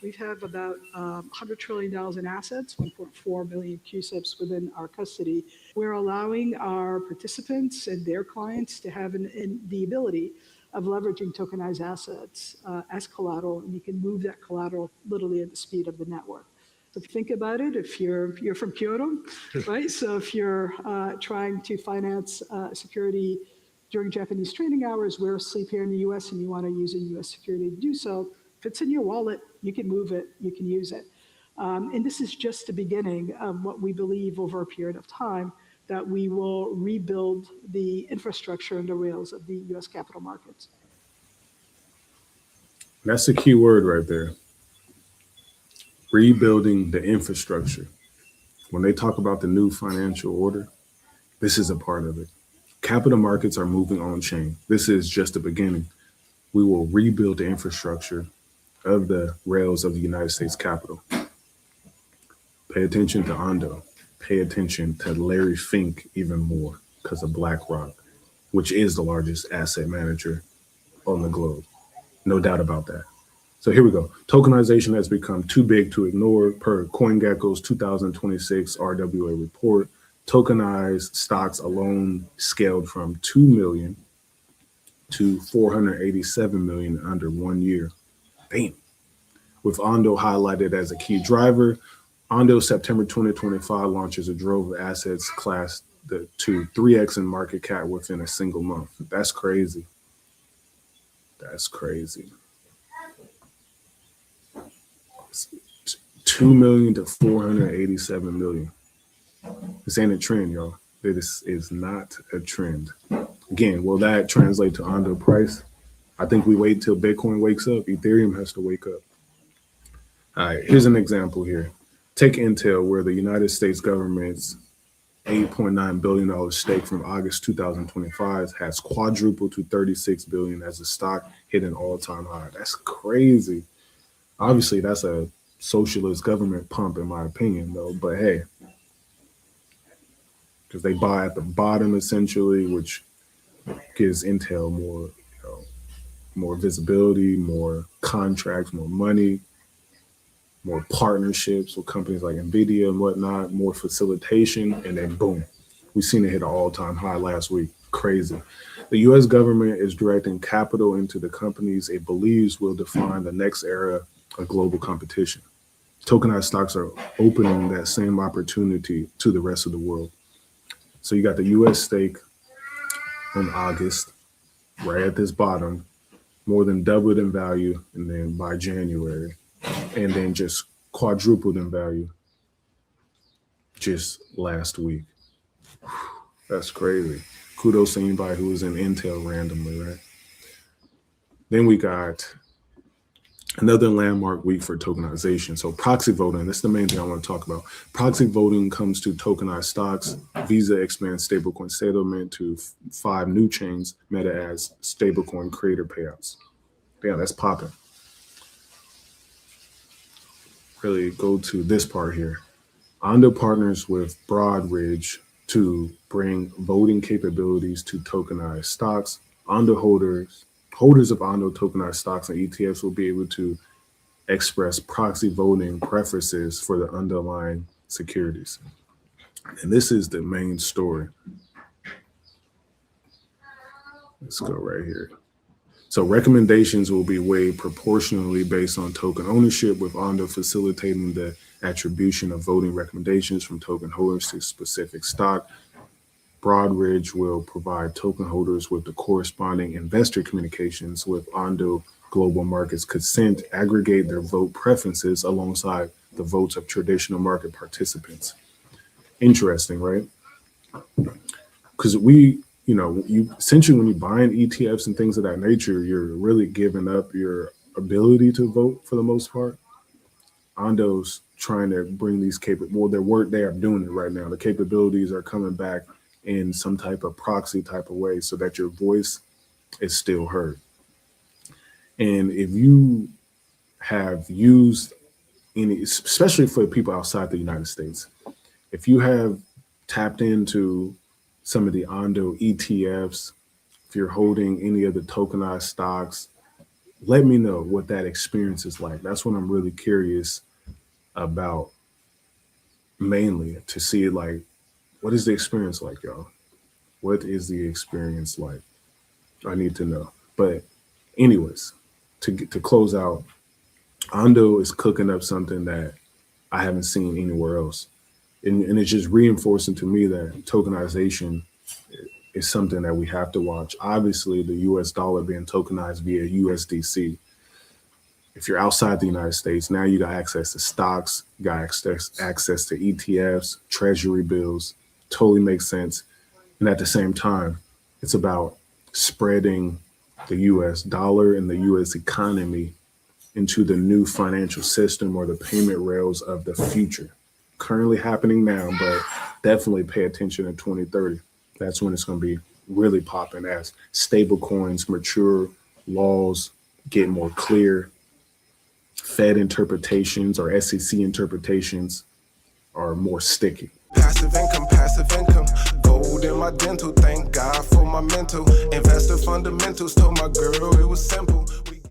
we have about $100 trillion in assets, 1.4 billion CUSIPs within our custody. We're allowing our participants and their clients to have the ability of leveraging tokenized assets as collateral, and you can move that collateral literally at the speed of the network. So think about it, if you're from Kyoto, right? So if you're trying to finance security during Japanese trading hours, we're asleep here in the US and you want to use a US security to do so, if it's in your wallet, you can move it, you can use it. And this is just the beginning of what we believe over a period of time, that we will rebuild the infrastructure and the rails of the US capital markets. That's the key word right there. Rebuilding the infrastructure. When they talk about the new financial order, this is a part of it. Capital markets are moving on chain. This is just the beginning. We will rebuild the infrastructure of the rails of the United States Capitol. Pay attention to Ondo. Pay attention to Larry Fink even more because of BlackRock, which is the largest asset manager on the globe. No doubt about that. So here we go. Tokenization has become too big to ignore per CoinGecko's 2026 RWA report. Tokenized stocks alone scaled from 2 million to 487 million in under 1 year. Damn. With Ondo highlighted as a key driver, Ondo's September 2025 launches a drove of assets class to 3x in market cap within a single month. That's crazy. That's crazy. 2 million to 487 million. This ain't a trend, y'all. This is not a trend. Again, will that translate to Ondo price? I think we wait till Bitcoin wakes up. Ethereum has to wake up. All right, here's an example here. Take Intel, where the United States government's $8.9 billion stake from August 2025 has quadrupled to $36 billion as the stock hit an all-time high. That's crazy. Obviously, that's a socialist government pump, in my opinion, though. But hey, because they buy at the bottom essentially, which gives Intel more, more visibility, more contracts, more money, more partnerships with companies like NVIDIA and whatnot, more facilitation, and then boom, we've seen it hit an all-time high last week. Crazy. The U.S. government is directing capital into the companies it believes will define the next era of global competition. Tokenized stocks are opening that same opportunity to the rest of the world. So you got the U.S. stake in August, right at this bottom, more than doubled in value, and then by January, and then just quadrupled in value just last week. That's crazy. Kudos to anybody who was in Intel randomly, right? Then we got another landmark week for tokenization. So proxy voting, that's the main thing I want to talk about. Proxy voting comes to tokenized stocks. Visa expands stablecoin settlement to 5 new chains. Meta adds stablecoin creator payouts. Damn, that's popping. Really go to this part here. Ondo partners with Broadridge to bring voting capabilities to tokenized stocks. Ondo holders of Ondo tokenized stocks and ETFs will be able to express proxy voting preferences for the underlying securities. And this is the main story. Let's go right here. So recommendations will be weighed proportionally based on token ownership, with Ondo facilitating the attribution of voting recommendations from token holders to specific stock. Broadridge will provide token holders with the corresponding investor communications, with Ondo Global Markets consent, aggregate their vote preferences alongside the votes of traditional market participants. Interesting, right? Because essentially when you're buying ETFs and things of that nature, you're really giving up your ability to vote for the most part. Ondo's trying to bring these they are doing it right now. The capabilities are coming back in some type of proxy type of way so that your voice is still heard. And if you have used any, especially for people outside the United States, if you have tapped into some of the Ondo ETFs, if you're holding any of the tokenized stocks, let me know what that experience is like. That's what I'm really curious about, mainly to see like, what is the experience like, y'all? What is the experience like? I need to know. But anyways, to close out, Ondo is cooking up something that I haven't seen anywhere else. And it's just reinforcing to me that tokenization is something that we have to watch. Obviously, the US dollar being tokenized via USDC. If you're outside the United States, now you got access to stocks, you got access to ETFs, treasury bills. Totally makes sense. And at the same time, it's about spreading the US dollar and the US economy into the new financial system or the payment rails of the future. Currently happening now, but definitely pay attention in 2030. That's when it's going to be really popping as stable coins mature, laws get more clear, Fed interpretations or SEC interpretations are more sticky. Passive income, gold in my dental, thank God for my mental. Investor fundamentals, told my girl it was simple.